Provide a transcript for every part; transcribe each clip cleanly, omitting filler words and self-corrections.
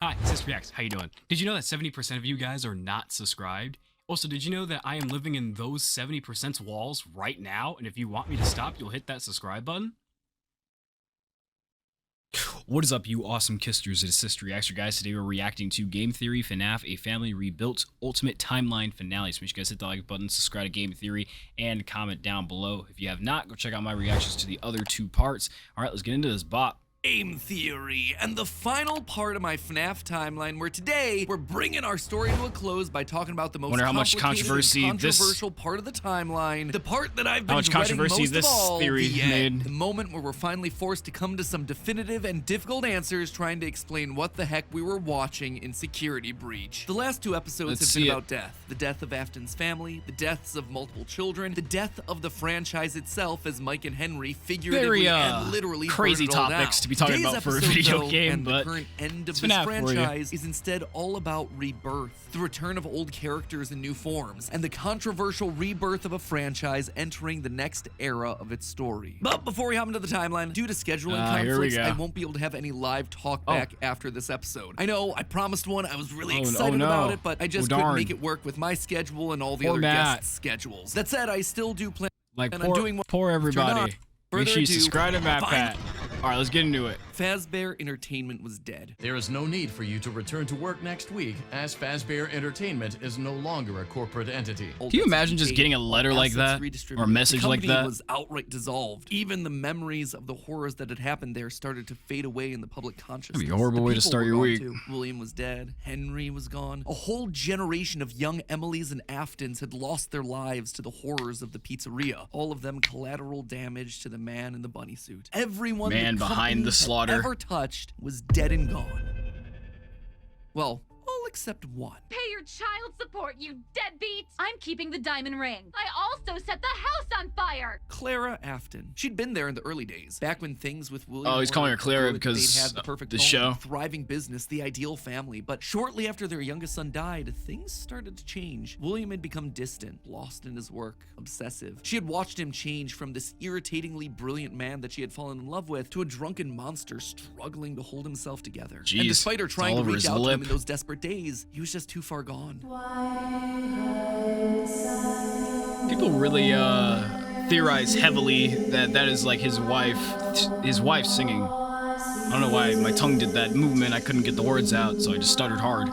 Hi, CistReactZ. How you doing? Did you know that 70% of you guys are not subscribed? Also, did you know that I am living in those 70%'s walls right now, and if you want me to stop, you'll hit that subscribe button? What is up, you awesome kisters? It is CistReactZ, guys. Today we're reacting to Game Theory FNAF, A Family Rebuilt Ultimate Timeline Finale. So make sure you guys hit the like button, subscribe to Game Theory, and comment down below. If you have not, go check out my reactions to the other two parts. All right, let's get into this bop. Game Theory, and the final part of my FNAF timeline, where today we're bringing our story to a close by talking about the most Wonder how much controversial part of the timeline, the part that I've been much dreading controversy most this of all, theory the end. made. The moment where we're finally forced to come to some definitive and difficult answers, trying to explain what the heck we were watching in Security Breach. The last two episodes have been about death. The death of Afton's family, the deaths of multiple children, the death of the franchise itself as Mike and Henry figuratively and literally crazy burn it all topics down. to be talking about for a video game, and but the current end of it's this FNAF franchise is instead all about rebirth, the return of old characters in new forms, and the controversial rebirth of a franchise entering the next era of its story. But before we hop into the timeline, due to scheduling conflicts, I won't be able to have any live talk back after this episode. I know, I promised one, I was really excited about it, but I just couldn't make it work with my schedule and all the other guests' schedules. That said, I still do plan on doing one. Poor everybody. Make sure you subscribe to MATPAT. All right, let's get into it. Fazbear Entertainment was dead. There is no need for you to return to work next week, as Fazbear Entertainment is no longer a corporate entity. Can you imagine just getting a letter like that, or a message like that? The company was outright dissolved. Even the memories of the horrors that had happened there started to fade away in the public consciousness. That'd be a horrible way to start your week. William was dead. Henry was gone. A whole generation of young Emilys and Aftons had lost their lives to the horrors of the pizzeria. All of them collateral damage to the man in the bunny suit. Everyone behind the slaughter ever touched was dead and gone. Well, all except one. Pay your child support, you deadbeat! I'm keeping the diamond ring. I also set the house on fire! Clara Afton. She'd been there in the early days, back when things with William. Oh, he's calling her Clara because they'd had the perfect home, show. Thriving business, the ideal family. But shortly after their youngest son died, things started to change. William had become distant, lost in his work, obsessive. She had watched him change from this irritatingly brilliant man that she had fallen in love with to a drunken monster struggling to hold himself together. Jeez, and despite her trying to reach out to him in those desperate days, he was just too far gone. People really theorize heavily that that is like his wife singing. I don't know why my tongue did that movement. I couldn't get the words out, so I just stuttered hard.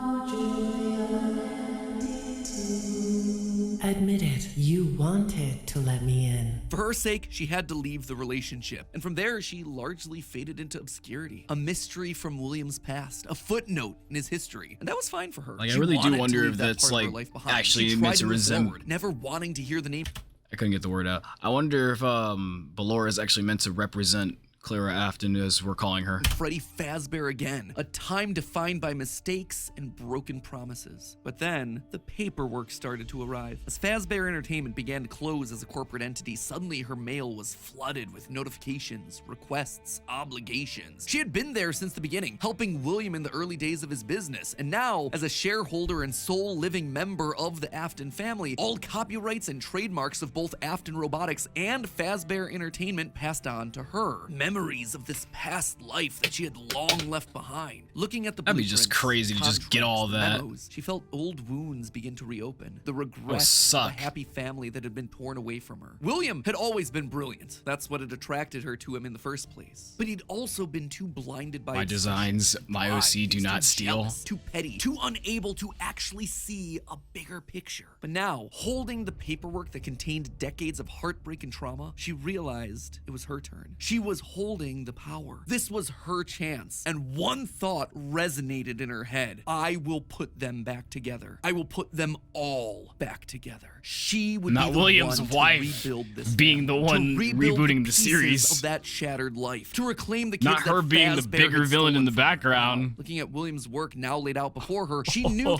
Admit it, you wanted to let me in. For her sake, she had to leave the relationship, and from there, she largely faded into obscurity. A mystery from William's past, a footnote in his history, and that was fine for her. Like, I really do wonder if that's like actually meant to resemble. Never wanting to hear the name. I couldn't get the word out. I wonder if Ballora is actually meant to represent Clara Afton, as we're calling her. Freddy Fazbear again, a time defined by mistakes and broken promises. But then, the paperwork started to arrive. As Fazbear Entertainment began to close as a corporate entity, suddenly her mail was flooded with notifications, requests, obligations. She had been there since the beginning, helping William in the early days of his business, and now, as a shareholder and sole living member of the Afton family, all copyrights and trademarks of both Afton Robotics and Fazbear Entertainment passed on to her. Memories of this past life that she had long left behind. Looking at the that'd be just crazy to just get all that. Memos, she felt old wounds begin to reopen. The regret of the happy family that had been torn away from her. William had always been brilliant. That's what had attracted her to him in the first place. But he'd also been too blinded by my designs, my OC do not steal. Jealous, too petty, too unable to actually see a bigger picture. But now, holding the paperwork that contained decades of heartbreak and trauma, she realized it was her turn. She was holding the power. This was her chance. And one thought resonated in her head. I will put them back together. I will put them all back together. She would not be the William's one wife to rebuild this being family, the one rebooting the series of that shattered life, to reclaim the kids not her being the bigger villain in the background. Looking at William's work now laid out before her, she knew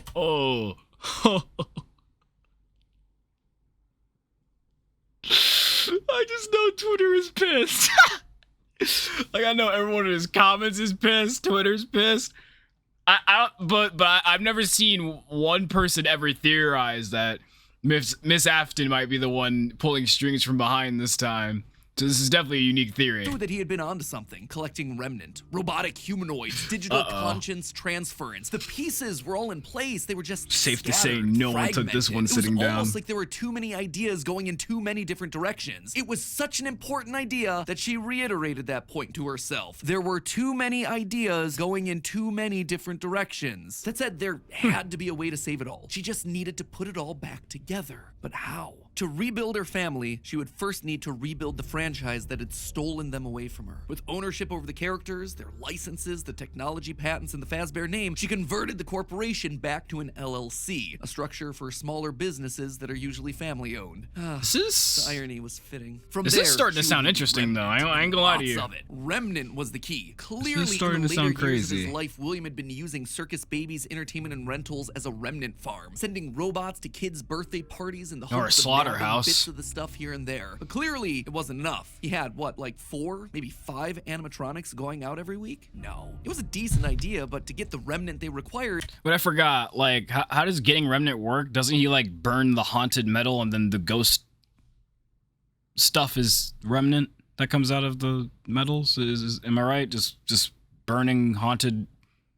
I just know Twitter is pissed. Like, I know everyone in his comments is pissed. Twitter's pissed. But I've never seen one person ever theorize that Miss Afton might be the one pulling strings from behind this time. So this is definitely a unique theory. Knew that he had been onto something, collecting remnant, robotic humanoids, digital conscience transference. The pieces were all in place. They were just safe to scattered, say no one took this one fragmented. sitting It was down. almost like there were too many ideas going in too many different directions. It was such an important idea that she reiterated that point to herself. There were too many ideas going in too many different directions. That said, there had to be a way to save it all. She just needed to put it all back together. But how? To rebuild her family, she would first need to rebuild the franchise that had stolen them away from her. With ownership over the characters, their licenses, the technology patents, and the Fazbear name, she converted the corporation back to an LLC, a structure for smaller businesses that are usually family-owned. The irony was fitting. From This there, is starting to she sound would interesting, though. Remnant. I ain't gonna lie to you. Lots of it. Remnant was the key. Clearly, starting in the to later sound years of crazy. his life, William had been using Circus Babies Entertainment and Rentals as a remnant farm, sending robots to kids' birthday parties in the Or a hopes of slaughterhouse. nabbing bits of the stuff here and there. But clearly, it wasn't enough. He had, what, like 4, maybe 5 animatronics going out every week? No. It was a decent idea, but to get the remnant they required... But I forgot, like, how does getting remnant work? Doesn't he, like, burn the haunted metal and then the ghost stuff is remnant that comes out of the metals? Am I right? Just burning haunted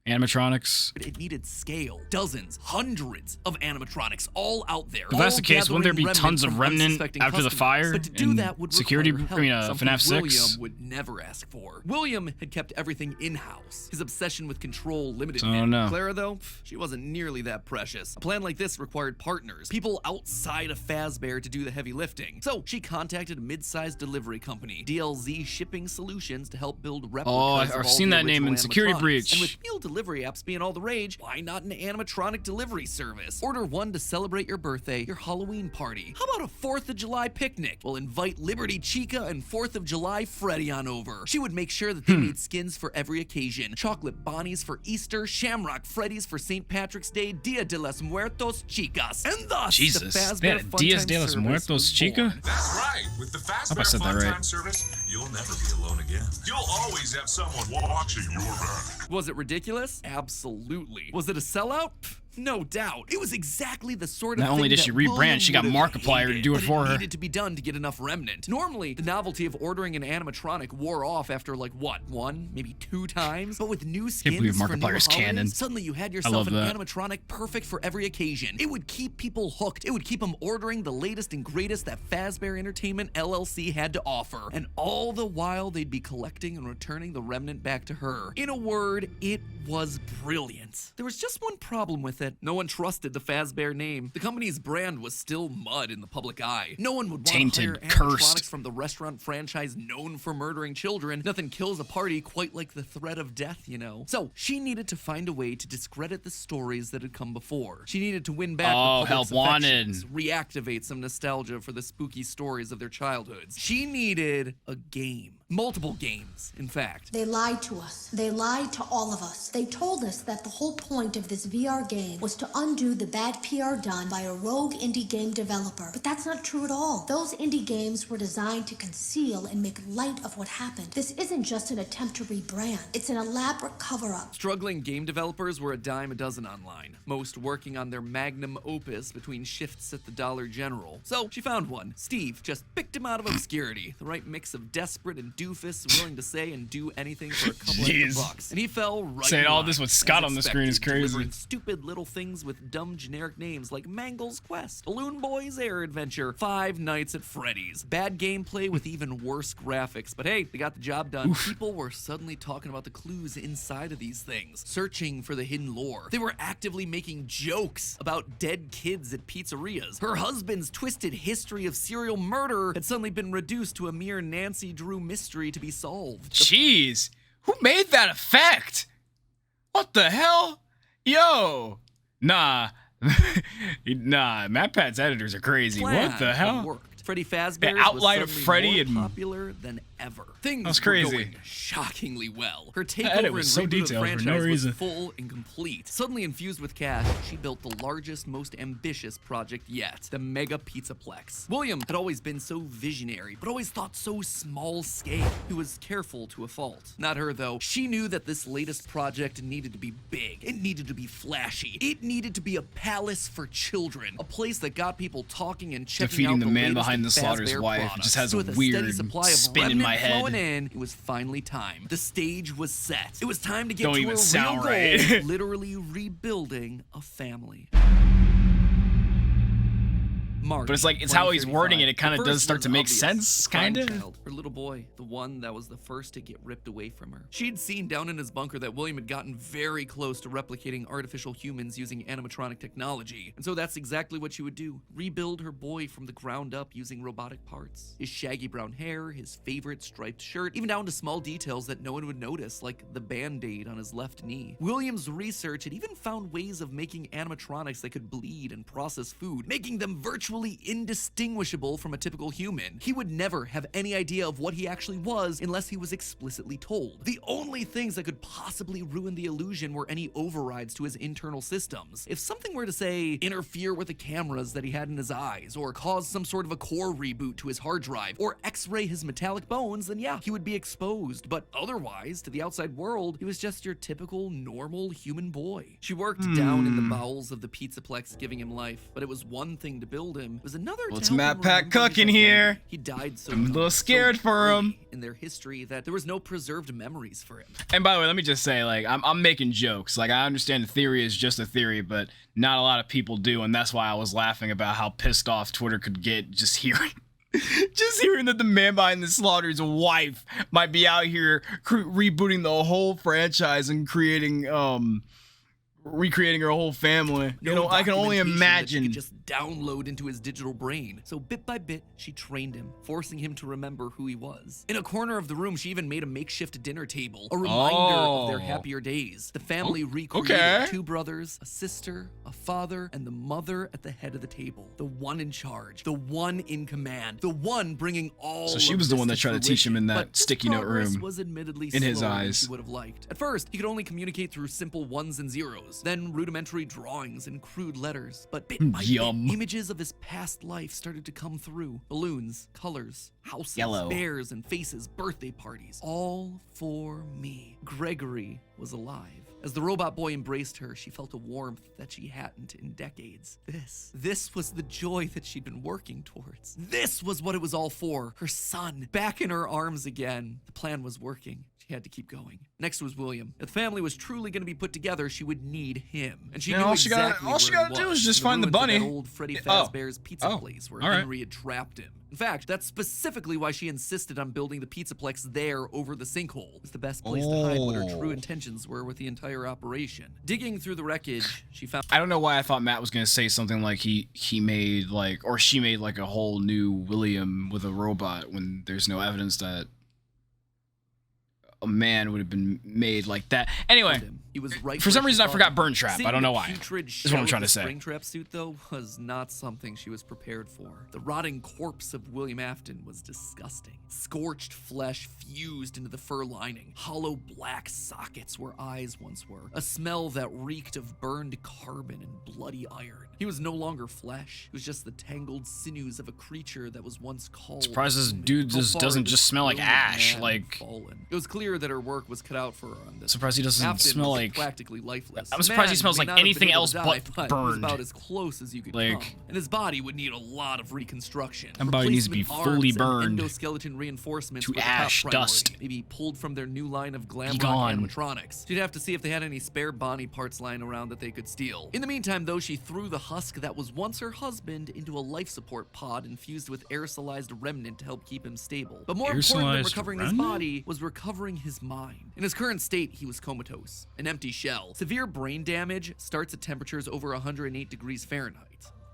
animatronics? It needed scale. Dozens, hundreds of animatronics all out there. If that's the all case, wouldn't there be gathering tons of from remnant unsuspecting after the customers. fire But to do and that would security- require I mean, help, something FNAF 6? William would never ask for. William had kept everything in-house. His obsession with control limited Oh, him. no. Clara, though, she wasn't nearly that precious. A plan like this required partners, people outside of Fazbear to do the heavy lifting. So she contacted a mid-sized delivery company, DLZ Shipping Solutions, to help build replicas I've of all seen the that name in original Security animatronics. Breach. And with meal delivery apps being all the rage, why not an animatronic delivery service? Order one to celebrate your birthday, your Halloween party. How about a 4th of July picnic? We'll invite Liberty Chica and 4th of July Freddy on over. She would make sure that they made skins for every occasion. Chocolate Bonnies for Easter, Shamrock Freddies for St. Patrick's Day, Dia de los Muertos Chicas. And thus, Jesus, the Fazbear they had a Funtime Dias de los service Muertos was Chica? born. That's right. With the Hope I Fazbear said that Fun right. Time service, you'll never be alone again. You'll always have someone watching your back. Was it ridiculous? Absolutely. Was it a sellout? Pff, no doubt. It was exactly the sort of Not only thing did she that rebrand, William she got would have Markiplier to hated, do it but for her. It needed to be done to get enough remnant. Normally, the novelty of ordering an animatronic wore off after like what, 1, maybe 2 times? But with new skins believe for new Markiplier's holidays, canon. suddenly you had I yourself love an that. animatronic perfect for every occasion. It would keep people hooked. It would keep them ordering the latest and greatest that Fazbear Entertainment LLC had to offer. And all the while, they'd be collecting and returning the remnant back to her. In a word, it was brilliant. There was just one problem with it. No one trusted the Fazbear name. The company's brand was still mud in the public eye. No one would want Tainted, to hire cursed. animatronics from the restaurant franchise known for murdering children. Nothing kills a party quite like the threat of death, you know. So she needed to find a way to discredit the stories that had come before. She needed to win back Oh, the public's help wanted. affections, reactivate some nostalgia for the spooky stories of their childhoods. She needed a game. Multiple games, in fact. They lied to us. They lied to all of us. They told us that the whole point of this VR game was to undo the bad PR done by a rogue indie game developer. But that's not true at all. Those indie games were designed to conceal and make light of what happened. This isn't just an attempt to rebrand. It's an elaborate cover-up. Struggling game developers were a dime a dozen online, most working on their magnum opus between shifts at the Dollar General. So she found one. Steve just picked him out of obscurity, the right mix of desperate and doofus, willing to say and do anything for a couple Jeez. extra bucks. And he fell right Saying in all line, this with as Scott on the screen is expected, crazy. delivering stupid little things with dumb generic names like Mangle's Quest, Balloon Boy's Air Adventure, Five Nights at Freddy's. Bad gameplay with even worse graphics, but hey, they got the job done. People were suddenly talking about the clues inside of these things, searching for the hidden lore. They were actively making jokes about dead kids at pizzerias. Her husband's twisted history of serial murder had suddenly been reduced to a mere Nancy Drew mystery to be solved. Jeez, who made that effect? What the hell? Yo, nah, nah. MATPAT's editors are crazy. Plan What the hell? Worked. Freddy Fazbear The Outlier was Freddy more and- popular than ever. Things That's were crazy. going shockingly well. Her edit takeover and was so reboot of the detailed for no franchise reason. was full and complete. Suddenly infused with cash, she built the largest, most ambitious project yet, the Mega Pizzaplex. William had always been so visionary, but always thought so small scale. He was careful to a fault. Not her, though. She knew that this latest project needed to be big. It needed to be flashy. It needed to be a palace for children, a place that got people talking and checking Defeating out the the man latest behind in the slaughter's Fazbear wife products. just has So a with weird steady supply of spin in my remnant head. flowing in, it was finally time. The stage was set. It was time to get Don't to even her sound real goal, right. literally rebuilding a family. March, But it's like, it's how he's wording it. It kind of 2035. does start to The make first was sense, obvious. Prime kind of. child, her little boy, the one that was the first to get ripped away from her. She'd seen down in his bunker that William had gotten very close to replicating artificial humans using animatronic technology. And so that's exactly what she would do. Rebuild her boy from the ground up using robotic parts. His shaggy brown hair, his favorite striped shirt, even down to small details that no one would notice, like the band-aid on his left knee. William's research had even found ways of making animatronics that could bleed and process food, making them virtually indistinguishable from a typical human. He would never have any idea of what he actually was unless he was explicitly told. The only things that could possibly ruin the illusion were any overrides to his internal systems. If something were to, say, interfere with the cameras that he had in his eyes, or cause some sort of a core reboot to his hard drive, or x-ray his metallic bones, then yeah, he would be exposed. But otherwise, to the outside world, he was just your typical, normal human boy. She worked down in the bowels of the Pizzaplex, giving him life, but it was one thing to build him. It was another to Well, it's help him MATPAT remember Cook his in here. identity. He died so I'm a little young, scared so for him. early in their history that there was no preserved memories for him. And by the way, let me just say, like, I'm making jokes. Like, I understand the theory is just a theory, but not a lot of people do, and that's why I was laughing about how pissed off Twitter could get just hearing that the man behind the slaughter's wife might be out here rebooting the whole franchise and recreating her whole family. You know, I can only documentation that she imagine. could just download into his digital brain. So bit by bit, she trained him, forcing him to remember who he was. In a corner of the room, she even made a makeshift dinner table, a reminder of their happier days. The family recreated 2 brothers, a sister, a father, and the mother at the head of the table. The one in charge, the one in command, the one bringing all. So she of was the this one that tried to teach him in fruition. that But his sticky note progress room. was admittedly in his slower than eyes. she would have liked. At first, he could only communicate through simple ones and zeros, then rudimentary drawings and crude letters. But bit by bit, images of his past life started to come through. Balloons, colors, houses, Yellow. bears and faces, birthday parties. All for me. Gregory was alive. As the robot boy embraced her, she felt a warmth that she hadn't in decades. This was the joy that she'd been working towards. This was what it was all for. Her son, back in her arms again. The plan was working. She had to keep going. Next was William. If the family was truly going to be put together, she would need him. And she knew all exactly she where gotta he do was, is just in the find the ruins of bunny. that old Freddy Fazbear's pizza place where all right. Henry had trapped him. In fact, that's specifically why she insisted on building the Pizzaplex there over the sinkhole. It was the best place to hide what her true intentions were with the entire operation. Digging through the wreckage, she found. I don't know why I thought Matt was gonna say something like she made like a whole new William with a robot when there's no evidence that a man would have been made like that. Anyway, He was right for some where she reason I thought forgot him. Burn Trap. Seeing I don't know the why. putrid That's what shell I'm of trying the to say. Springtrap suit, though, was not something she was prepared for. The rotting corpse of William Afton was disgusting. Scorched flesh fused into the fur lining. Hollow black sockets where eyes once were. A smell that reeked of burned carbon and bloody iron. He was no longer flesh. It was just the tangled sinews of a creature that was once called. Surprised this human. dude How just far doesn't this just smell like brilliant ash, man like- had fallen. It was clear that her work was cut out for her on this. Surprised he doesn't Afton smell was like. practically lifeless. I'm surprised he Man smells may like not have been anything able else to die, but it was burned. about as close as you could Like- come. And his body would need a lot of reconstruction. That body needs to be Replacement fully arms and burned endoskeleton reinforcements to were the top ash priority. dust. Maybe pulled from their new line of glam rock gone. animatronics. She'd have to see if they had any spare Bonnie parts lying around that they could steal. In the meantime, though, she threw the husk that was once her husband into a life support pod infused with aerosolized remnant to help keep him stable. But more important than Aerosolized recovering his remnant? body was recovering his mind. In his current state, he was comatose, an empty shell. Severe brain damage starts at temperatures over 108 degrees Fahrenheit.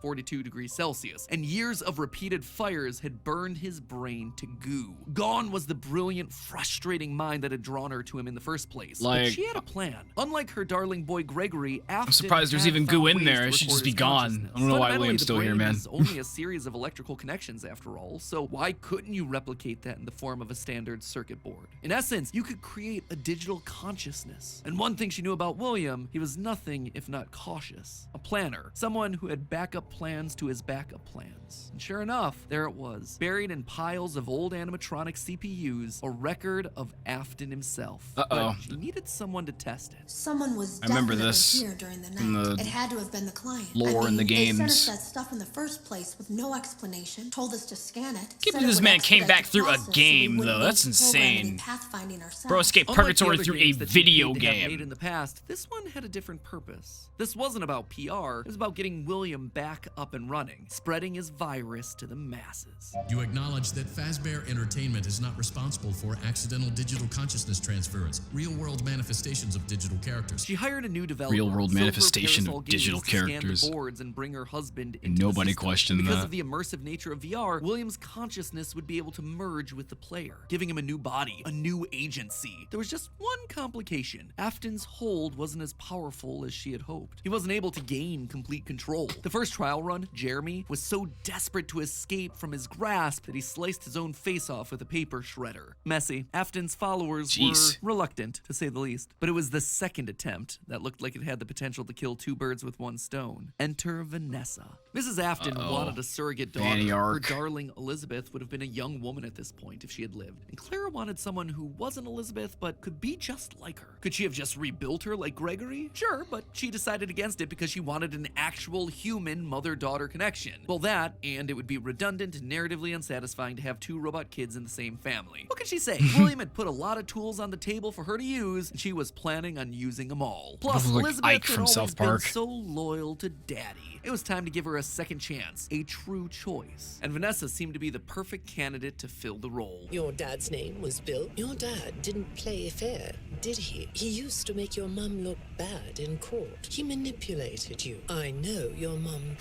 42 degrees Celsius, and years of repeated fires had burned his brain to goo. Gone was the brilliant, frustrating mind that had drawn her to him in the first place. But she had a plan. Unlike her darling boy Gregory, Afton I'm surprised there's even goo in there. It should just be gone. I don't know why William's still here, man. It's only a series of electrical connections after all, so why couldn't you replicate that in the form of a standard circuit board? In essence, you could create a digital consciousness. And one thing she knew about William, he was nothing if not cautious. A planner. Someone who had backup plans to his backup plans. And sure enough, there it was. Buried in piles of old animatronic CPUs, a record of Afton himself. But she needed someone to test it. Someone was I remember definitely this here during the in night. the It had to have been the client. lore in the They sent us games. that stuff in the first place with no explanation, told us to scan it. Can't said believe it this would man came expedite back the through a process so we game, wouldn't though. That's waste the program insane. in pathfinding ourselves. Bro escaped Unlike the purgatory other through a games that video you'd have made game. in the past, this one had a different purpose. This wasn't about PR, it was about getting William back up and running, spreading his virus to the masses. You acknowledge that Fazbear Entertainment is not responsible for accidental digital consciousness transference, real-world manifestations of digital characters. She hired a new developer, Real-world Silver manifestation of Parasol Games, digital to scan characters. the boards and bring her husband And into the nobody system. questioned Because that. of the immersive nature of VR, William's consciousness would be able to merge with the player, giving him a new body, a new agency. There was just one complication. Afton's hold wasn't as powerful as she had hoped. He wasn't able to gain complete control. The first trial run, Jeremy, was so desperate to escape from his grasp that he sliced his own face off with a paper shredder. Messy. Afton's followers were reluctant, to say the least. But it was the second attempt that looked like it had the potential to kill two birds with one stone. Enter Vanessa. Mrs. Afton wanted a surrogate daughter. Fanny Her arc. darling Elizabeth would have been a young woman at this point if she had lived. And Clara wanted someone who wasn't Elizabeth but could be just like her. Could she have just rebuilt her like Gregory? Sure, but she decided against it because she wanted an actual human mother-daughter connection. Well, that, and it would be redundant and narratively unsatisfying to have two robot kids in the same family. What could she say? William had put a lot of tools on the table for her to use, and she was planning on using them all. Plus, Like Elizabeth Ike had from always South been Park. so loyal to Daddy. It was time to give her a second chance, a true choice. And Vanessa seemed to be the perfect candidate to fill the role. Your dad's name was Bill. Your dad didn't play fair, did he? He used to make your mum look bad in court. He manipulated you. I know your mum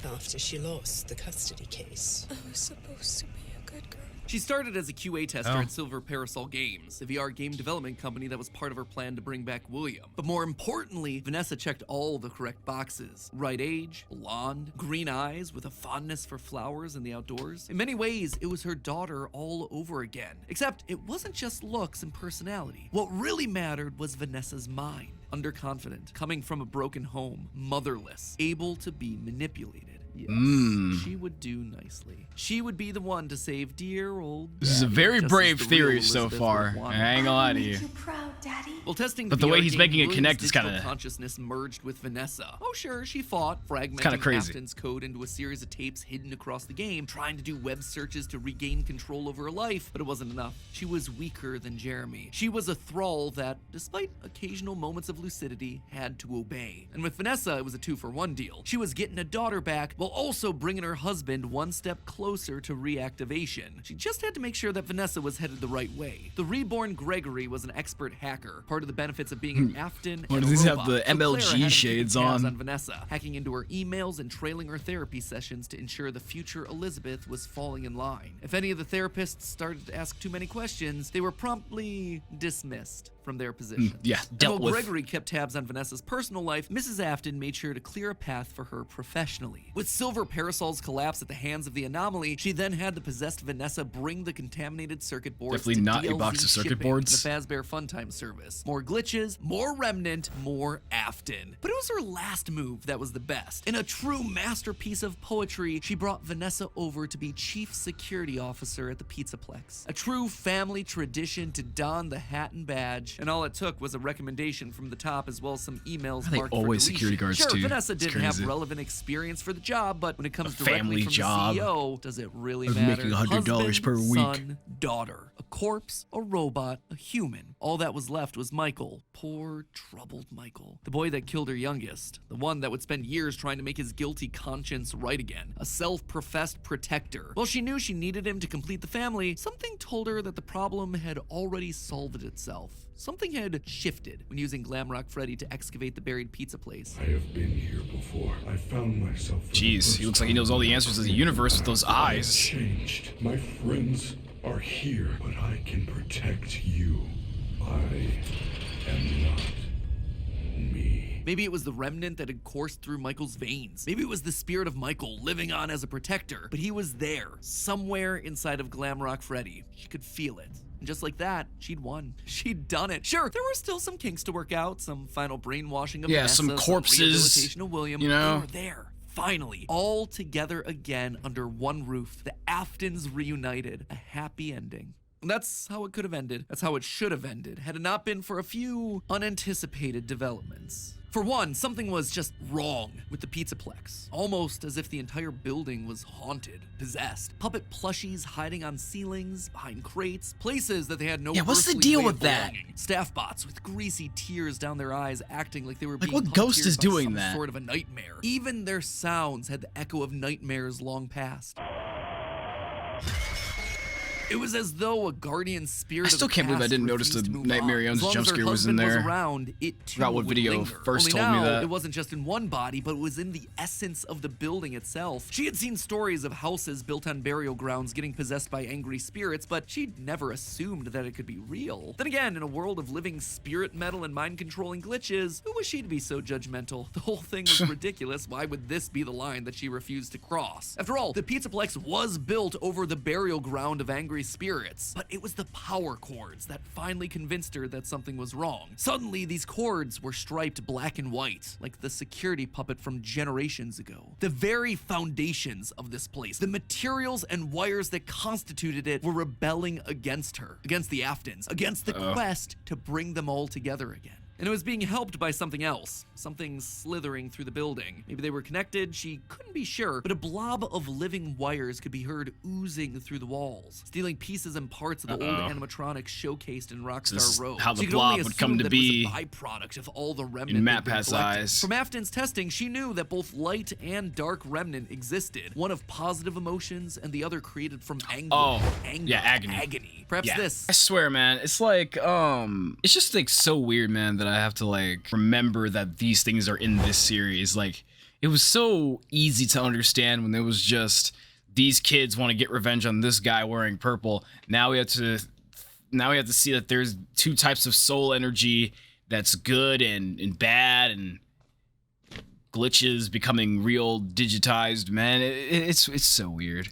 after she lost the custody case. I was supposed to be a good girl. She started as a QA tester at Silver Parasol Games, the VR game development company that was part of her plan to bring back William. But more importantly, Vanessa checked all the correct boxes. Right age, blonde, green eyes with a fondness for flowers and the outdoors. In many ways, it was her daughter all over again. Except it wasn't just looks and personality. What really mattered was Vanessa's mind. Underconfident, coming from a broken home, motherless, able to be manipulated. Yes, she would do nicely. She would be the one to save dear old This is a Daddy, very just as brave the real theory so Elizabeth far. would have wanted. I ain't gonna lie to you. Make you proud, Daddy. Well, testing But the way VR he's game, making it William's connect is digital kinda- consciousness merged with Vanessa. Oh, sure, she fought, fragmenting kinda crazy. Afton's code into a series of tapes hidden across the game, trying to do web searches to regain control over her life, but it wasn't enough. She was weaker than Jeremy. She was a thrall that, despite occasional moments of lucidity, had to obey. And with Vanessa, it was a 2-for-1 deal. She was getting a daughter back while also bringing her husband one step closer to reactivation. She just had to make sure that Vanessa was headed the right way. The reborn Gregory was an expert hacker. Part of the benefits of being an Afton Why and does a he have robot. the So Clara had MLG him keeping shades tabs on? Vanessa, hacking into her emails and trailing her therapy sessions to ensure the future Elizabeth was falling in line. If any of the therapists started to ask too many questions, they were promptly dismissed from their position. Yeah, And dealt while with. Gregory kept tabs on Vanessa's personal life, Mrs. Afton made sure to clear a path for her professionally. With Silver Parasol's collapse at the hands of the anomaly, she then had the possessed Vanessa bring the contaminated circuit boards Definitely to not a DLZ box of circuit shipping, boards. the Fazbear Funtime service. More glitches, more Remnant, more Afton. But it was her last move that was the best. In a true masterpiece of poetry, she brought Vanessa over to be Chief Security Officer at the Pizzaplex. A true family tradition to don the hat and badge, and all it took was a recommendation from the top as well as some emails Are they marked always for deletion. security guards, Sure, too? Vanessa It's didn't have crazy. relevant experience for the job, but when it comes A directly family from job. the CEO, does it really of matter? making $100 per Husband, week. Son, daughter, a corpse, a robot, a human. All that was left was Michael. Poor, troubled Michael. The boy that killed her youngest. The one that would spend years trying to make his guilty conscience right again. A self-professed protector. While she knew she needed him to complete the family, something told her that the problem had already solved itself. Something had shifted when using Glamrock Freddy to excavate the buried pizza place. I have been here before. I found myself. Jeez, he looks like he knows all the answers to the universe with those eyes. Changed. My friends are here, but I can protect you. I am not me. Maybe it was the remnant that had coursed through Michael's veins. Maybe it was the spirit of Michael living on as a protector. But he was there, somewhere inside of Glamrock Freddy. She could feel it. And just like that, she'd won. She'd done it. Sure, there were still some kinks to work out, some final brainwashing of Vanessa, some corpses, some rehabilitation of William. you know? They were there. Finally, all together again under one roof. The Aftons reunited. A happy ending. And that's how it could have ended. That's how it should have ended, had it not been for a few unanticipated developments. For one, something was just wrong with the Pizzaplex. Almost as if the entire building was haunted, possessed. Puppet plushies hiding on ceilings, behind crates, places that they had no what's the earthly deal way with of that? belonging. Staff bots with greasy tears down their eyes, acting like they were being what ghost puppeteered is by doing some that? sort of a nightmare. Even their sounds had the echo of nightmares long past. It was as though a guardian spirit. I still can't believe I didn't notice the Nightmare Jones jump scare was in there. Around, it too Forgot what would video linger. first Only told me now, that. It wasn't just in one body, but it was in the essence of the building itself. She had seen stories of houses built on burial grounds getting possessed by angry spirits, but she'd never assumed that it could be real. Then again, in a world of living spirit metal and mind-controlling glitches, who was she to be so judgmental? The whole thing was ridiculous. Why would this be the line that she refused to cross? After all, the Pizzaplex was built over the burial ground of angry spirits. But it was the power cords that finally convinced her that something was wrong. Suddenly, these cords were striped black and white, like the security puppet from generations ago. The very foundations of this place, the materials and wires that constituted it, were rebelling against her, against the Aftons, against the quest to bring them all together again. And it was being helped by something else, something slithering through the building. Maybe they were connected, she couldn't be sure, but a blob of living wires could be heard oozing through the walls, stealing pieces and parts of the old animatronics showcased in Rockstar Row. How the She could only blob would come assume to that be it was a byproduct of all the remnant in they'd been MATPAT's collecting. eyes. From Afton's testing, she knew that both light and dark remnant existed, one of positive emotions and the other created from anger. Agony. Perhaps this. I swear, man, it's like, it's just like so weird, man, that I have to like remember that these things are in this series. Like, it was so easy to understand when it was just these kids want to get revenge on this guy wearing purple. Now we have to see that there's two types of soul energy that's good and bad, and glitches becoming real digitized. Man, it's so weird.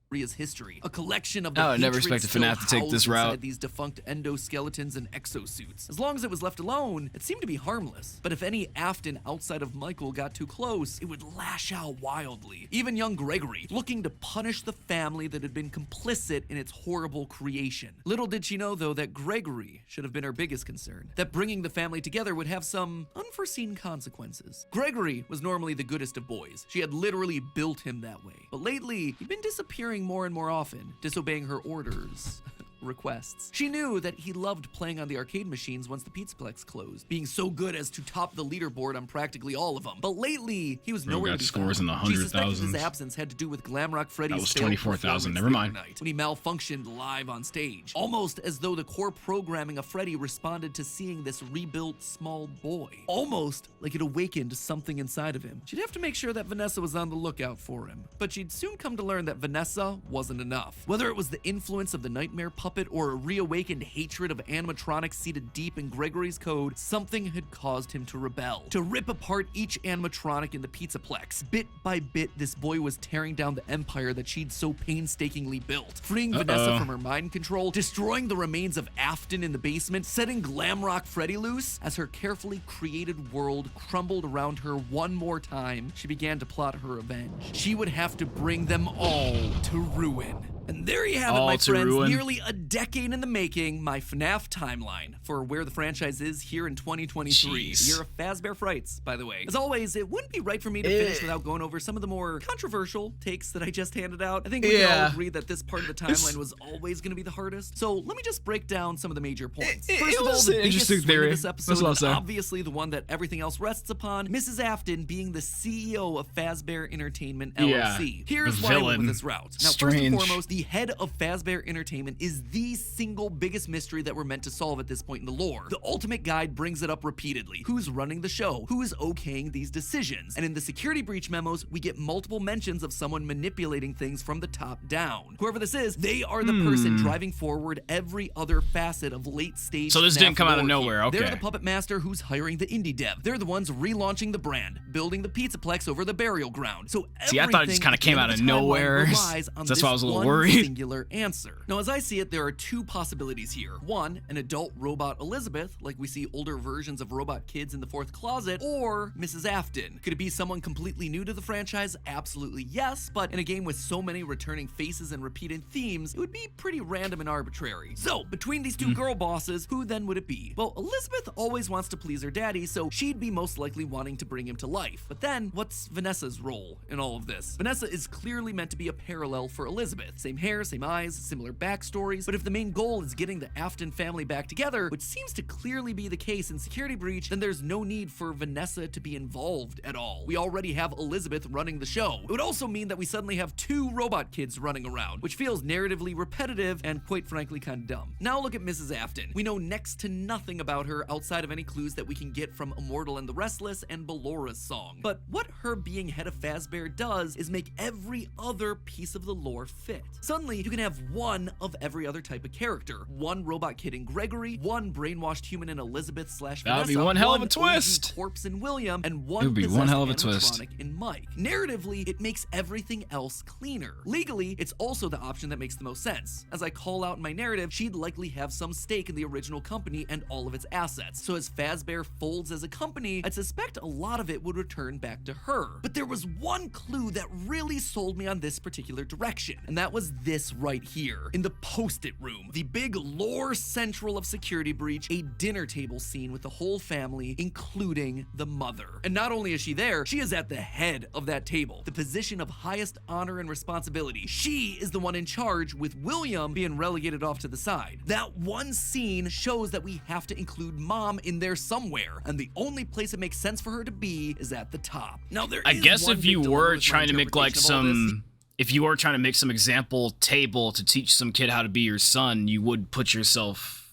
Ria's history, a collection of the I never hatred expected still FNAF to take this housed inside route. these defunct endoskeletons and exosuits. As long as it was left alone, it seemed to be harmless. But if any Afton outside of Michael got too close, it would lash out wildly. Even young Gregory, looking to punish the family that had been complicit in its horrible creation. Little did she know, though, that Gregory should have been her biggest concern. That bringing the family together would have some unforeseen consequences. Gregory was normally the goodest of boys. She had literally built him that way. But lately, he'd been disappearing more and more often, disobeying her orders. Requests. She knew that he loved playing on the arcade machines once the Pizzaplex closed, being so good as to top the leaderboard on practically all of them. But lately, he was nowhere to be scores found. in the She suspected 100,000s. his absence had to do with Glamrock Freddy's That was failed 24,000, performance never the mind. other night, when he malfunctioned live on stage, almost as though the core programming of Freddy responded to seeing this rebuilt small boy. Almost like it awakened something inside of him. She'd have to make sure that Vanessa was on the lookout for him, but she'd soon come to learn that Vanessa wasn't enough. Whether it was the influence of the nightmare puppet or a reawakened hatred of animatronics seated deep in Gregory's code, something had caused him to rebel, to rip apart each animatronic in the Pizzaplex. Bit by bit, this boy was tearing down the empire that she'd so painstakingly built, freeing Vanessa from her mind control, destroying the remains of Afton in the basement, setting Glamrock Freddy loose. As her carefully created world crumbled around her one more time, she began to plot her revenge. She would have to bring them all to ruin. And there you have it, my friends. Nearly a decade in the making, my FNAF timeline for where the franchise is here in 2023. The year of Fazbear Frights, by the way. As always, it wouldn't be right for me to finish without going over some of the more controversial takes that I just handed out. I think we can all agree that this part of the timeline was always going to be the hardest. So let me just break down some of the major points. First of all, the biggest swing of this episode is obviously the one that everything else rests upon, Mrs. Afton being the CEO of Fazbear Entertainment LLC. Here's why I went with this route. Now, first and foremost, the The head of Fazbear Entertainment is the single biggest mystery that we're meant to solve at this point in the lore. The Ultimate Guide brings it up repeatedly. Who's running the show? Who is okaying these decisions? And in the security breach memos, we get multiple mentions of someone manipulating things from the top down. Whoever this is, they are the person driving forward every other facet of late stage. So this didn't come out of nowhere. Here. Okay. They're the puppet master who's hiring the indie dev. They're the ones relaunching the brand, building the Pizzaplex over the burial ground. So see, I thought it just kind of came out of nowhere. That's why I was a little worried. Singular answer. Now, as I see it, there are two possibilities here. One, an adult robot Elizabeth, like we see older versions of robot kids in the fourth closet, or Mrs. Afton. Could it be someone completely new to the franchise? Absolutely yes, but in a game with so many returning faces and repeating themes, it would be pretty random and arbitrary. So, between these two girl bosses, who then would it be? Well, Elizabeth always wants to please her daddy, so she'd be most likely wanting to bring him to life. But then, what's Vanessa's role in all of this? Vanessa is clearly meant to be a parallel for Elizabeth. Same hair, same eyes, similar backstories, but if the main goal is getting the Afton family back together, which seems to clearly be the case in Security Breach, then there's no need for Vanessa to be involved at all. We already have Elizabeth running the show. It would also mean that we suddenly have two robot kids running around, which feels narratively repetitive and quite frankly kind of dumb. Now look at Mrs. Afton. We know next to nothing about her outside of any clues that we can get from Immortal and the Restless and Bellora's song. But what her being head of Fazbear does is make every other piece of the lore fit. Suddenly, you can have one of every other type of character. One robot kid in Gregory, one brainwashed human in Elizabeth / Vanessa, That'd be one hell of a twist. OG corpse in William, and one It would be one hell of a twist animatronic in Mike. Narratively, it makes everything else cleaner. Legally, it's also the option that makes the most sense. As I call out in my narrative, she'd likely have some stake in the original company and all of its assets. So as Fazbear folds as a company, I'd suspect a lot of it would return back to her. But there was one clue that really sold me on this particular direction, and that was this right here, in the post-it room. The big lore central of Security Breach, a dinner table scene with the whole family, including the mother. And not only is she there, she is at the head of that table, the position of highest honor and responsibility. She is the one in charge, with William being relegated off to the side. That one scene shows that we have to include Mom in there somewhere, and the only place it makes sense for her to be is at the top. Now I guess if you were trying to make like some, if you were trying to make some example table to teach some kid how to be your son, you would put yourself,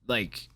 like,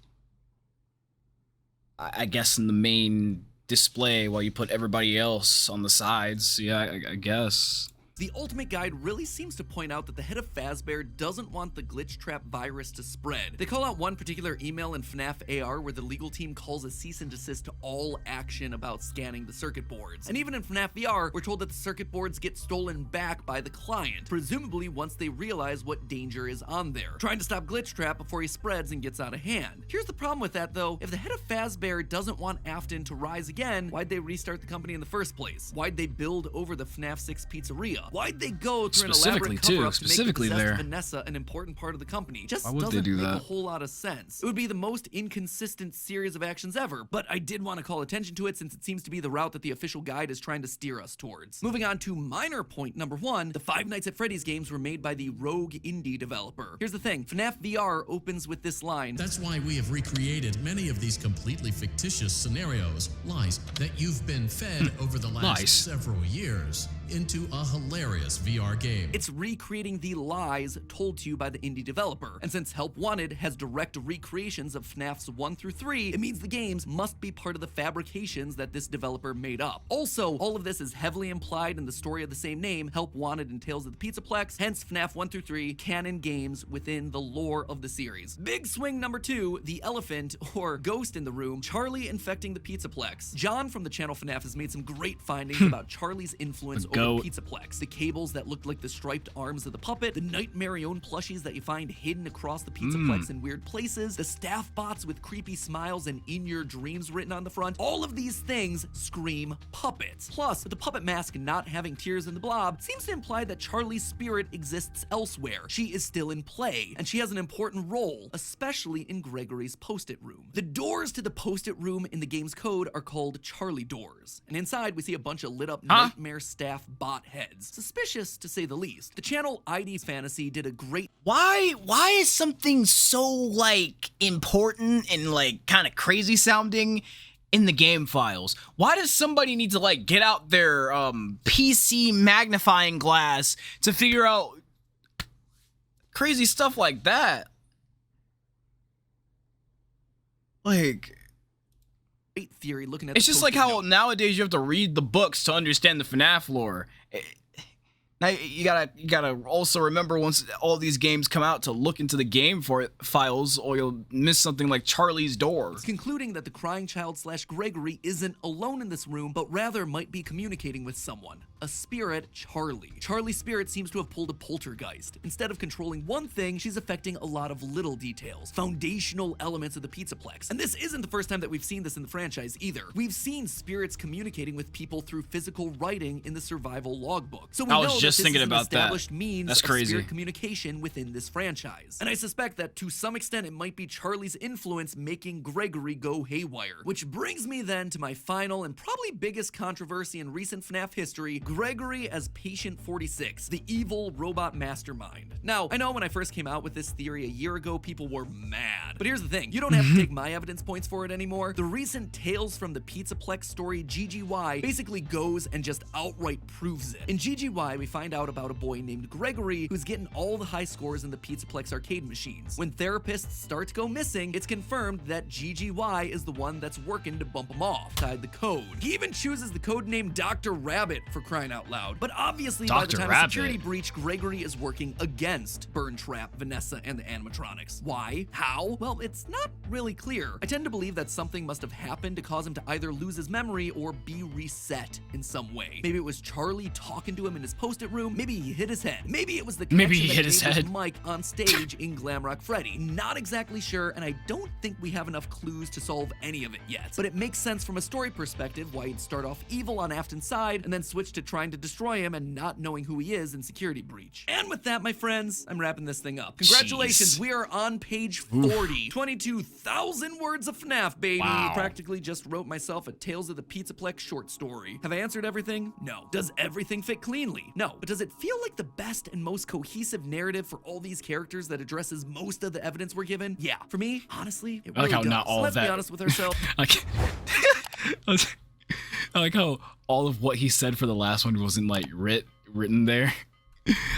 I guess in the main display while you put everybody else on the sides. Yeah, I guess. The Ultimate Guide really seems to point out that the head of Fazbear doesn't want the glitch trap virus to spread. They call out one particular email in FNAF AR where the legal team calls a cease and desist to all action about scanning the circuit boards. And even in FNAF VR, we're told that the circuit boards get stolen back by the client, presumably once they realize what danger is on there, trying to stop glitch trap before he spreads and gets out of hand. Here's the problem with that though, if the head of Fazbear doesn't want Afton to rise again, why'd they restart the company in the first place? Why'd they build over the FNAF 6 pizzeria? Why'd they go through an elaborate cover-up to make possessed Vanessa an important part of the company? Just doesn't make a whole lot of sense. It would be the most inconsistent series of actions ever, but I did want to call attention to it since it seems to be the route that the official guide is trying to steer us towards. Moving on to minor point number 1, the Five Nights at Freddy's games were made by the Rogue indie developer. Here's the thing, FNAF VR opens with this line. That's why we have recreated many of these completely fictitious scenarios, lies, that you've been fed over the last several years into a hilarious VR game. It's recreating the lies told to you by the indie developer. And since Help Wanted has direct recreations of FNAFs 1 through 3, it means the games must be part of the fabrications that this developer made up. Also, all of this is heavily implied in the story of the same name, Help Wanted and Tales of the Pizzaplex, hence FNAF 1 through 3, canon games within the lore of the series. Big swing number 2, the elephant, or ghost in the room, Charlie infecting the Pizzaplex. John from the channel FNAF has made some great findings about Charlie's influence over the Pizzaplex. The cables that looked like the striped arms of the puppet, the Nightmarion plushies that you find hidden across the Pizzaplex in weird places, the staff bots with creepy smiles and in your dreams written on the front. All of these things scream puppets. Plus, with the puppet mask not having tears in the blob, seems to imply that Charlie's spirit exists elsewhere. She is still in play, and she has an important role, especially in Gregory's post-it room. The doors to the post-it room in the game's code are called Charlie doors, and inside we see a bunch of lit up nightmare staff bot heads. Suspicious to say the least. The channel ID's Fantasy did a great— Why is something so, like, important and, like, kind of crazy sounding in the game files? Why does somebody need to, like, get out their PC magnifying glass to figure out crazy stuff like that. Like, great theory looking at it's the just like post-it how note. nowadays you have to read the books to understand the FNAF lore. Now you gotta also remember once all these games come out to look into the game files, or you'll miss something like Charlie's Door. It's concluding that the crying child / Gregory isn't alone in this room, but rather might be communicating with someone. A spirit, Charlie. Charlie's spirit seems to have pulled a poltergeist. Instead of controlling one thing, she's affecting a lot of little details, foundational elements of the Pizzaplex. And this isn't the first time that we've seen this in the franchise either. We've seen spirits communicating with people through physical writing in the survival logbook. So we I know was that just this thinking is an about that. established means That's of crazy. spirit communication within this franchise. And I suspect that to some extent it might be Charlie's influence making Gregory go haywire. Which brings me then to my final and probably biggest controversy in recent FNAF history, Gregory as Patient 46, the evil robot mastermind. Now, I know when I first came out with this theory a year ago, people were mad. But here's the thing, you don't have to take my evidence points for it anymore. The recent Tales from the Pizzaplex story, GGY, basically goes and just outright proves it. In GGY, we find out about a boy named Gregory who's getting all the high scores in the Pizzaplex arcade machines. When therapists start to go missing, it's confirmed that GGY is the one that's working to bump him off, tied the code. He even chooses the code name Dr. Rabbit, for crying out loud. But obviously by the Dr. time Rabbit. of security breach, Gregory is working against Burn Trap, Vanessa, and the animatronics. Why? How? Well, it's not really clear. I tend to believe that something must have happened to cause him to either lose his memory or be reset in some way. Maybe it was Charlie talking to him in his post-it room. Maybe he hit his head. Maybe it was the Maybe connection he that hit his made head. Mike on stage in Glamrock Freddy. Not exactly sure, and I don't think we have enough clues to solve any of it yet. But it makes sense from a story perspective why he'd start off evil on Afton's side and then switch to trying to destroy him and not knowing who he is in security breach. And with that, my friends, I'm wrapping this thing up. Congratulations, Jeez. we are on page 40. 22,000 words of FNAF, baby. Wow. Practically just wrote myself a Tales of the Pizzaplex short story. Have I answered everything? No. Does everything fit cleanly? No. But does it feel like the best and most cohesive narrative for all these characters that addresses most of the evidence we're given? Yeah. For me, honestly, it I like really how does. not all Let's of be that- honest with ourselves. Like, I like how all of what he said for the last one wasn't like written there.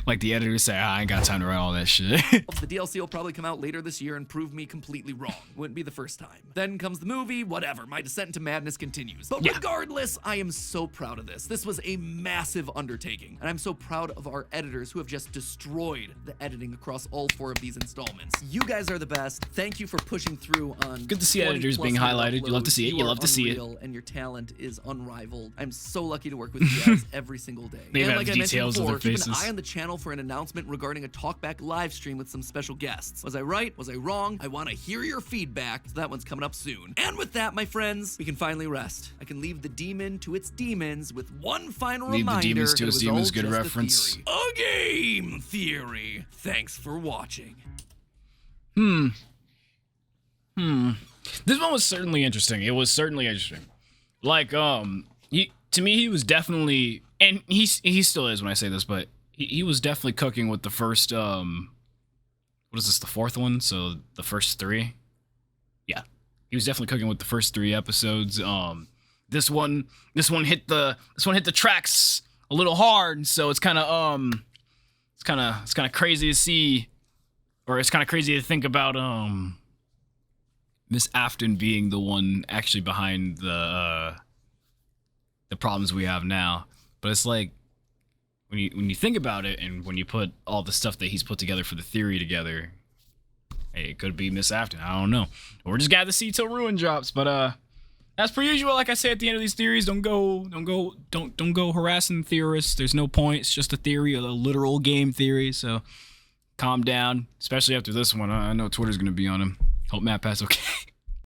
Like the editor said, I ain't got time to write all that shit. The DLC will probably come out later this year and prove me completely wrong. Wouldn't be the first time. Then comes the movie, whatever. My descent into madness continues. But regardless, I am so proud of this. This was a massive undertaking. And I'm so proud of our editors who have just destroyed the editing across all 4 of these installments. You guys are the best. Thank you for pushing through on Good to see 20 editors plus being minute highlighted. You love to uploads. see it. You are love to see it. unreal, and your talent is unrivaled. I'm so lucky to work with you guys every single day. They and have like the I mentioned details of before, their keep an faces. eye on the channel for an announcement regarding a talkback live stream with some special guests. Was I right? Was I wrong? I want to hear your feedback, so that one's coming up soon. And with that, my friends, we can finally rest. I can leave the demon to its demons with one final Leave the reminder demons to that it its was demons, all good just a reference. theory. A game theory. Thanks for watching. This one was certainly interesting. It was certainly interesting. Like, to me, he was definitely, and he still is when I say this, but he was definitely cooking with the first, what is this, the 4th one? So the first 3? Yeah. He was definitely cooking with the first 3 episodes. This one hit the tracks a little hard, so it's kind of crazy to see, or it's kind of crazy to think about, Miss Afton being the one actually behind the problems we have now. But it's like, when you think about it, and when you put all the stuff that he's put together for the theory together, hey, it could be Miss Afton. I don't know. We're just got to see till Ruin drops. But as per usual, like I say at the end of these theories, don't go harassing theorists. There's no point. It's just a theory, a literal game theory. So calm down, especially after this one. I know Twitter's gonna be on him. Hope MATPAT's okay.